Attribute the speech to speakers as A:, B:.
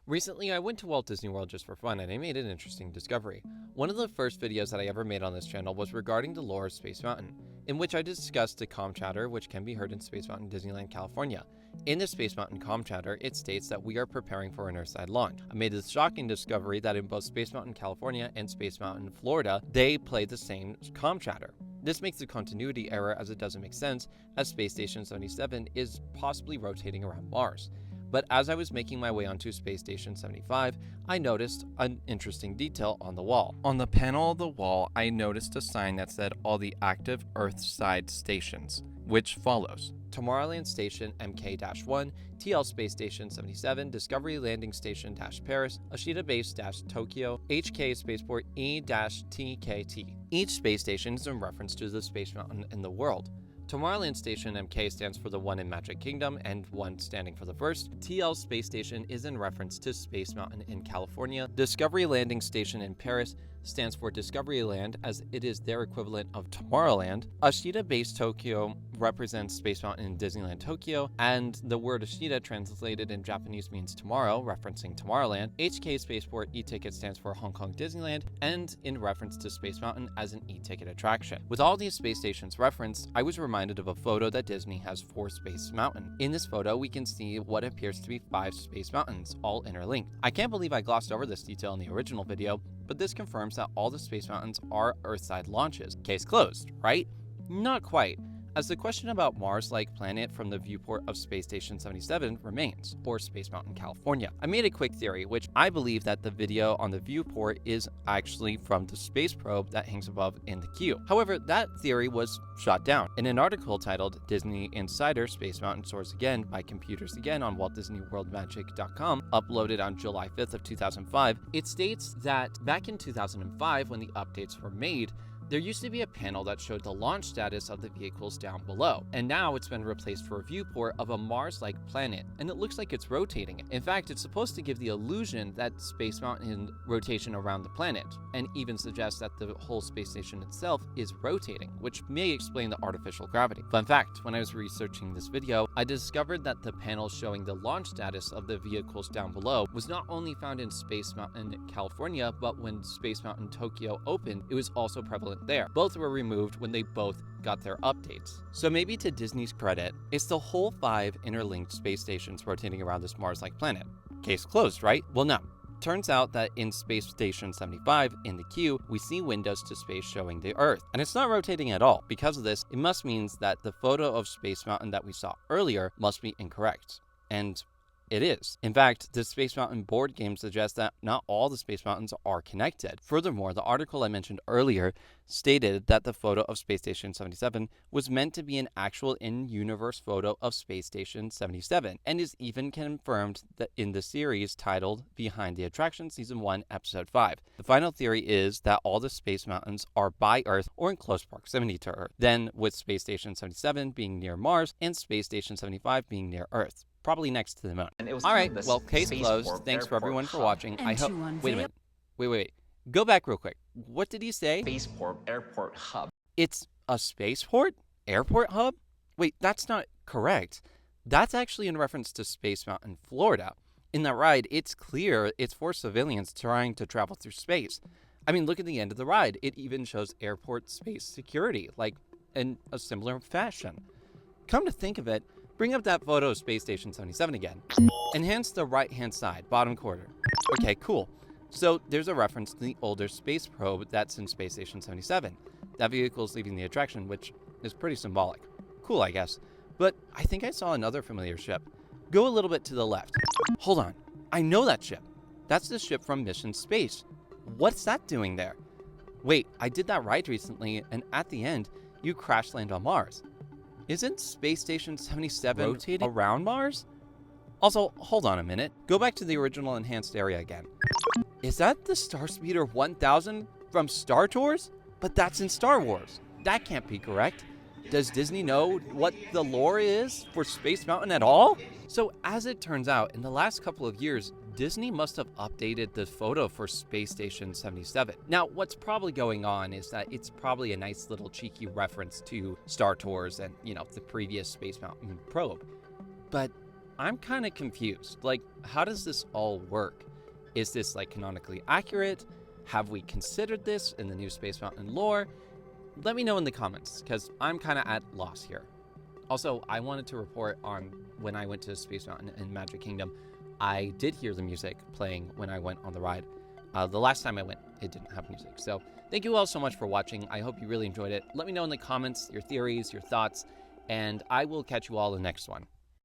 A: Recently, I went to Walt Disney World just for fun and I made an interesting discovery. One of the first videos that I ever made on this channel was regarding the lore of Space Mountain, in which I discussed the comm chatter which can be heard in Space Mountain, Disneyland, California. In the Space Mountain comm chatter, it states that we are preparing for an Earthside launch. I made this shocking discovery that in both Space Mountain, California and Space Mountain, Florida, they play the same comm chatter. This makes a continuity error as it doesn't make sense, as Space Station 77 is possibly rotating around Mars. But as I was making my way onto Space Station 75, I noticed an interesting detail on the wall. On the panel of the wall, I noticed a sign that said all the active Earthside stations, which follows: Tomorrowland Station MK-1, TL Space Station 77, Discovery Landing Station -Paris, Ashita Base -Tokyo, HK Spaceport E-TKT. Each space station is in reference to the space mountain in the world. Tomorrowland Station MK stands for the one in Magic Kingdom and 1 standing for the first. TL Space Station is in reference to Space Mountain in California. Discovery Landing Station in Paris stands for Discovery Land, as it is their equivalent of Tomorrowland. Ashita Base Tokyo represents Space Mountain in Disneyland Tokyo, and the word Ashita translated in Japanese means tomorrow, referencing Tomorrowland. HK Spaceport e-ticket stands for Hong Kong Disneyland, and in reference to Space Mountain as an e-ticket attraction. With all these space stations referenced, I was reminded of a photo that Disney has for Space Mountain. In this photo, we can see what appears to be 5 space mountains, all interlinked. I can't believe I glossed over this detail in the original video, but this confirms that all the space mountains are Earthside launches. Case closed, right? Not quite, as the question about Mars-like planet from the viewport of Space Station 77 remains, or Space Mountain, California. I made a quick theory, which I believe that the video on the viewport is actually from the space probe that hangs above in the queue. However, that theory was shot down. In an article titled Disney Insider Space Mountain Soars Again by Computers Again on WaltDisneyWorldMagic.com, uploaded on July 5th of 2005, it states that back in 2005, when the updates were made, there used to be a panel that showed the launch status of the vehicles down below, and now it's been replaced for a viewport of a Mars-like planet, and it looks like it's rotating. In fact, it's supposed to give the illusion that Space Mountain rotation around the planet, and even suggests that the whole space station itself is rotating, which may explain the artificial gravity. Fun fact, when I was researching this video, I discovered that the panel showing the launch status of the vehicles down below was not only found in Space Mountain, California, but when Space Mountain Tokyo opened, it was also prevalent there. Both were removed when they both got their updates. So maybe to Disney's credit, it's the whole 5 interlinked space stations rotating around this Mars-like planet. Case closed, right? Well, no. Turns out that in Space Station 75, in the queue, we see windows to space showing the Earth. And it's not rotating at all. Because of this, it must mean that the photo of Space Mountain that we saw earlier must be incorrect. And it is. In fact, the Space Mountain board game suggests that not all the space mountains are connected. Furthermore, the article I mentioned earlier stated that the photo of Space Station 77 was meant to be an actual in-universe photo of Space Station 77, and is even confirmed that in the series titled Behind the Attraction Season 1, Episode 5. The final theory is that all the space mountains are by Earth or in close proximity to Earth, then with Space Station 77 being near Mars and Space Station 75 being near Earth. Probably next to the moon. All right, well, case closed. Thanks for everyone for watching. I hope. Wait a minute. Wait. Go back real quick. What did he say?
B: Spaceport Airport Hub.
A: It's a spaceport? Airport hub? Wait, that's not correct. That's actually in reference to Space Mountain, Florida. In that ride, it's clear it's for civilians trying to travel through space. I mean, look at the end of the ride. It even shows airport space security, like in a similar fashion. Come to think of it, bring up that photo of Space Station 77 again. Enhance the right-hand side, bottom corner. Okay, cool. So there's a reference to the older space probe that's in Space Station 77. That vehicle's leaving the attraction, which is pretty symbolic. Cool, I guess. But I think I saw another familiar ship. Go a little bit to the left. Hold on. I know that ship. That's the ship from Mission Space. What's that doing there? Wait, I did that ride recently, and at the end, you crash land on Mars. Isn't Space Station 77 rotating around Mars? Also, hold on a minute. Go back to the original enhanced area again. Is that the Starspeeder 1000 from Star Tours? But that's in Star Wars. That can't be correct. Does Disney know what the lore is for Space Mountain at all? So as it turns out, in the last couple of years, Disney must have updated the photo for Space Station 77. Now, what's probably going on is that it's probably a nice little cheeky reference to Star Tours and, the previous Space Mountain probe. But I'm kind of confused. Like, how does this all work? Is this like canonically accurate? Have we considered this in the new Space Mountain lore? Let me know in the comments, because I'm kind of at loss here. Also, I wanted to report on when I went to Space Mountain in Magic Kingdom. I did hear the music playing when I went on the ride. The last time I went, it didn't have music. So thank you all so much for watching. I hope you really enjoyed it. Let me know in the comments your theories, your thoughts, and I will catch you all in the next one.